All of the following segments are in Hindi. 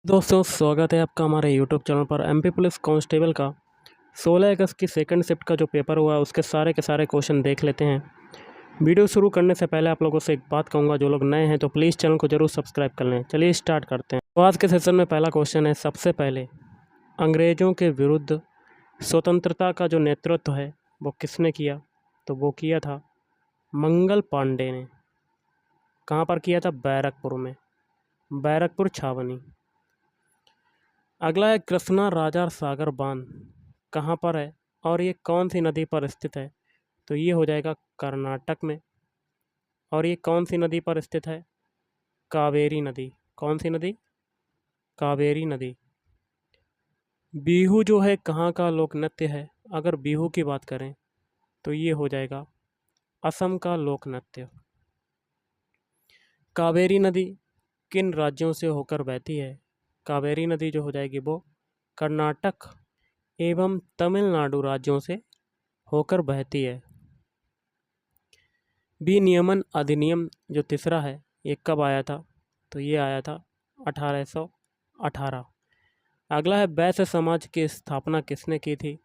दोस्तों स्वागत है आपका हमारे यूट्यूब चैनल पर। एमपी पुलिस कांस्टेबल का 16 अगस्त की सेकंड शिफ्ट का जो पेपर हुआ है उसके सारे के सारे क्वेश्चन देख लेते हैं। वीडियो शुरू करने से पहले आप लोगों से एक बात कहूँगा, जो लोग नए हैं तो प्लीज़ चैनल को जरूर सब्सक्राइब कर लें। चलिए स्टार्ट करते हैं। तो आज के सेशन में पहला क्वेश्चन है, सबसे पहले अंग्रेज़ों के विरुद्ध स्वतंत्रता का जो नेतृत्व है वो किसने किया? तो वो किया था मंगल पांडे ने। कहाँ पर किया था? बैरकपुर में, बैरकपुर छावनी। अगला है कृष्णा राजा सागर बांध कहाँ पर है और ये कौन सी नदी पर स्थित है? तो ये हो जाएगा कर्नाटक में। और ये कौन सी नदी पर स्थित है? कावेरी नदी। कौन सी नदी? कावेरी नदी। बिहू जो है कहाँ का लोक नृत्य है? अगर बिहू की बात करें तो ये हो जाएगा असम का लोक नृत्य। कावेरी नदी किन राज्यों से होकर बहती है? कावेरी नदी जो हो जाएगी वो कर्नाटक एवं तमिलनाडु राज्यों से होकर बहती है। विनियमन अधिनियम जो तीसरा है ये कब आया था? तो ये आया था 1818। अगला है वैश्य समाज की स्थापना किसने की थी?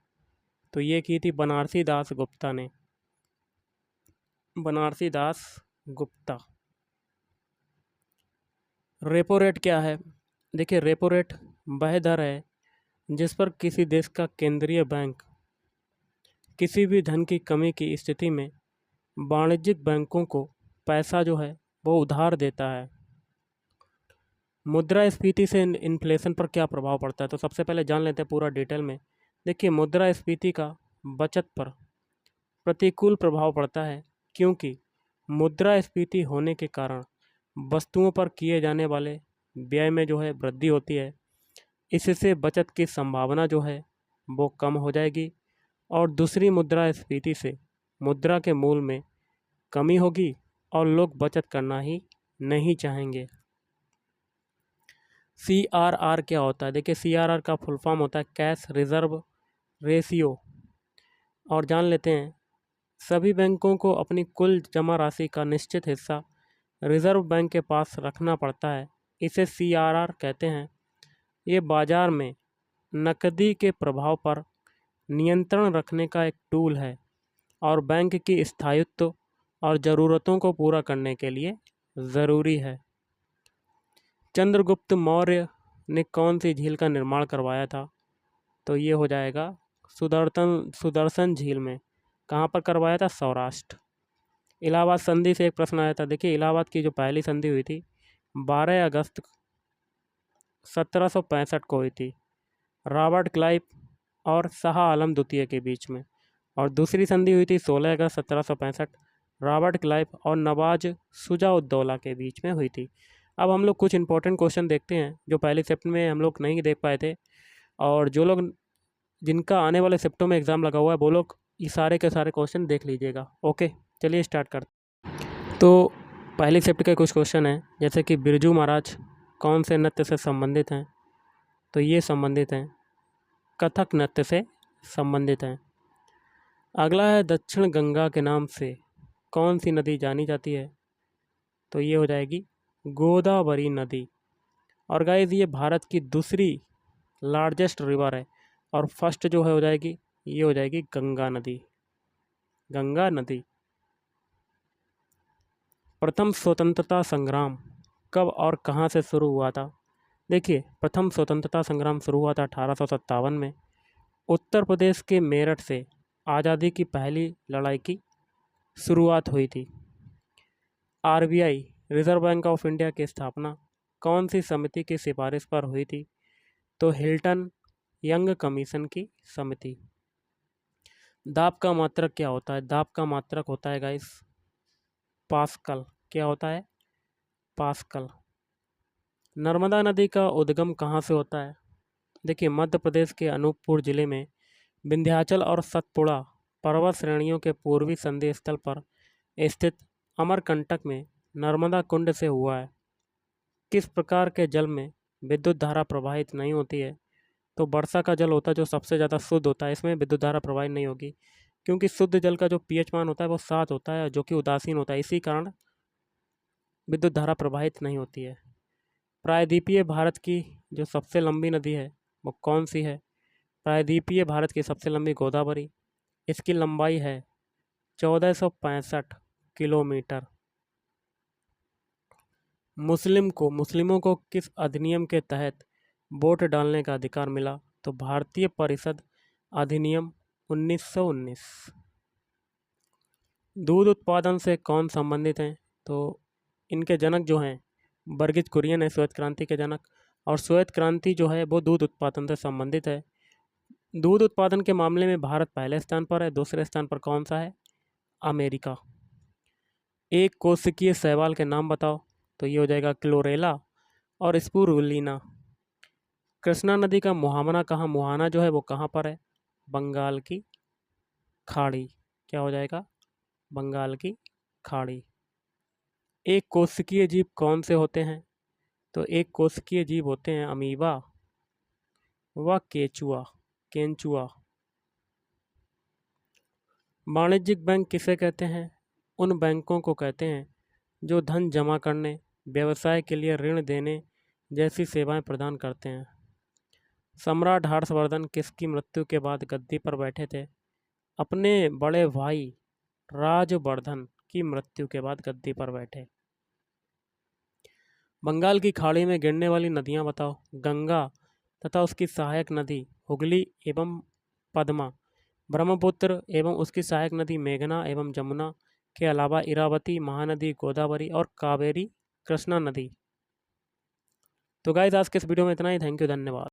तो ये की थी बनारसी दास गुप्ता ने। बनारसी दास गुप्ता। रेपो रेट क्या है? देखिए, रेपो रेट वह दर है जिस पर किसी देश का केंद्रीय बैंक किसी भी धन की कमी की स्थिति में वाणिज्यिक बैंकों को पैसा जो है वो उधार देता है। मुद्रास्फीति से इन्फ्लेशन पर क्या प्रभाव पड़ता है? तो सबसे पहले जान लेते हैं पूरा डिटेल में। देखिए, मुद्रास्फीति का बचत पर प्रतिकूल प्रभाव पड़ता है, क्योंकि मुद्रास्फीति होने के कारण वस्तुओं पर किए जाने वाले व्यय में जो है वृद्धि होती है। इससे बचत की संभावना जो है वो कम हो जाएगी और दूसरी मुद्रास्फीति से मुद्रा के मूल्य में कमी होगी और लोग बचत करना ही नहीं चाहेंगे। CRR क्या होता है? देखिए, CRR का फुल फॉर्म होता है कैश रिजर्व रेशियो। और जान लेते हैं, सभी बैंकों को अपनी कुल जमा राशि का निश्चित हिस्सा रिजर्व बैंक के पास रखना पड़ता है। इसे CRR कहते हैं। ये बाजार में नकदी के प्रभाव पर नियंत्रण रखने का एक टूल है और बैंक की स्थायित्व और ज़रूरतों को पूरा करने के लिए ज़रूरी है। चंद्रगुप्त मौर्य ने कौन सी झील का निर्माण करवाया था? तो ये हो जाएगा सुदर्शन सुदर्शन झील में। कहाँ पर करवाया था? सौराष्ट्र। इलाहाबाद संधि से एक प्रश्न आया था। देखिए, इलाहाबाद की जो पहली संधि हुई थी 12 अगस्त 1765 को हुई थी, रॉबर्ट क्लाइव और शाह आलम द्वितीय के बीच में। और दूसरी संधि हुई थी 16 अगस्त 1765, रॉबर्ट क्लाइव और नवाज शुजा-उद-दौला के बीच में हुई थी। अब हम लोग कुछ इंपॉर्टेंट क्वेश्चन देखते हैं जो पहले शिफ्ट में हम लोग नहीं देख पाए थे, और जो लोग जिनका आने वाले शिफ्टों में एग्ज़ाम लगा हुआ है वो लोग ये सारे के सारे क्वेश्चन देख लीजिएगा। ओके, चलिए स्टार्ट करते। तो पहली शिफ्ट के कुछ क्वेश्चन हैं, जैसे कि बिरजू महाराज कौन से नृत्य से संबंधित हैं? तो ये संबंधित हैं, कथक नृत्य से संबंधित हैं। अगला है दक्षिण गंगा के नाम से कौन सी नदी जानी जाती है? तो ये हो जाएगी गोदावरी नदी। और गाइस, ये भारत की दूसरी लार्जेस्ट रिवर है और फर्स्ट जो है हो जाएगी, ये हो जाएगी गंगा नदी। गंगा नदी। प्रथम स्वतंत्रता संग्राम कब और कहाँ से शुरू हुआ था? देखिए, प्रथम स्वतंत्रता संग्राम शुरू हुआ था 1857 में। उत्तर प्रदेश के मेरठ से आज़ादी की पहली लड़ाई की शुरुआत हुई थी। RBI reserve bank of India की स्थापना कौन सी समिति की सिफारिश पर हुई थी? तो हिल्टन यंग कमीशन की समिति। दाब का मात्रक क्या होता है? दाब का मात्रक होता है गाइस पास्कल। क्या होता है? पास्कल। नर्मदा नदी का उद्गम कहाँ से होता है? देखिए, मध्य प्रदेश के अनूपपुर जिले में विंध्याचल और सतपुड़ा पर्वत श्रेणियों के पूर्वी संधि स्थल पर स्थित अमरकंटक में नर्मदा कुंड से हुआ है। किस प्रकार के जल में विद्युत धारा प्रवाहित नहीं होती है? तो वर्षा का जल होता है जो सबसे ज़्यादा शुद्ध होता है, इसमें विद्युत धारा प्रवाहित नहीं होगी, क्योंकि शुद्ध जल का जो pH मान होता है वो 7 होता है, जो कि उदासीन होता है, इसी कारण विद्युत धारा प्रवाहित नहीं होती है। प्रायद्वीपीय भारत की जो सबसे लंबी नदी है वो कौन सी है? प्रायद्वीपीय भारत की सबसे लंबी गोदावरी। इसकी लंबाई है 1465 किलोमीटर। मुस्लिमों को किस अधिनियम के तहत वोट डालने का अधिकार मिला? तो भारतीय परिषद अधिनियम 1919। दूध उत्पादन से कौन संबंधित हैं? तो इनके जनक जो हैं वर्गीज कुरियन है, श्वेत क्रांति के जनक। और श्वेत क्रांति जो है वो दूध उत्पादन से संबंधित है। दूध उत्पादन के मामले में भारत पहले स्थान पर है। दूसरे स्थान पर कौन सा है? अमेरिका। एक कोशिकीय शैवाल के नाम बताओ। तो ये हो जाएगा क्लोरेला और स्पुरुलिना। कृष्णा नदी का मुहाना जो है वो कहाँ पर है? बंगाल की खाड़ी। क्या हो जाएगा? बंगाल की खाड़ी। एक कोशिकीय जीव कौन से होते हैं? तो एक कोशिकीय जीव होते हैं अमीबा व केंचुआ। वाणिज्यिक बैंक किसे कहते हैं? उन बैंकों को कहते हैं जो धन जमा करने, व्यवसाय के लिए ऋण देने जैसी सेवाएं प्रदान करते हैं। सम्राट हर्षवर्धन किसकी मृत्यु के बाद गद्दी पर बैठे थे? अपने बड़े भाई राजवर्धन की मृत्यु के बाद गद्दी पर बैठे। बंगाल की खाड़ी में गिरने वाली नदियां बताओ। गंगा तथा उसकी सहायक नदी हुगली एवं पद्मा, ब्रह्मपुत्र एवं उसकी सहायक नदी मेघना एवं जमुना के अलावा इरावती, महानदी, गोदावरी और कावेरी, कृष्णा नदी। तो गाइस आज के इस वीडियो में इतना ही। थैंक यू, धन्यवाद।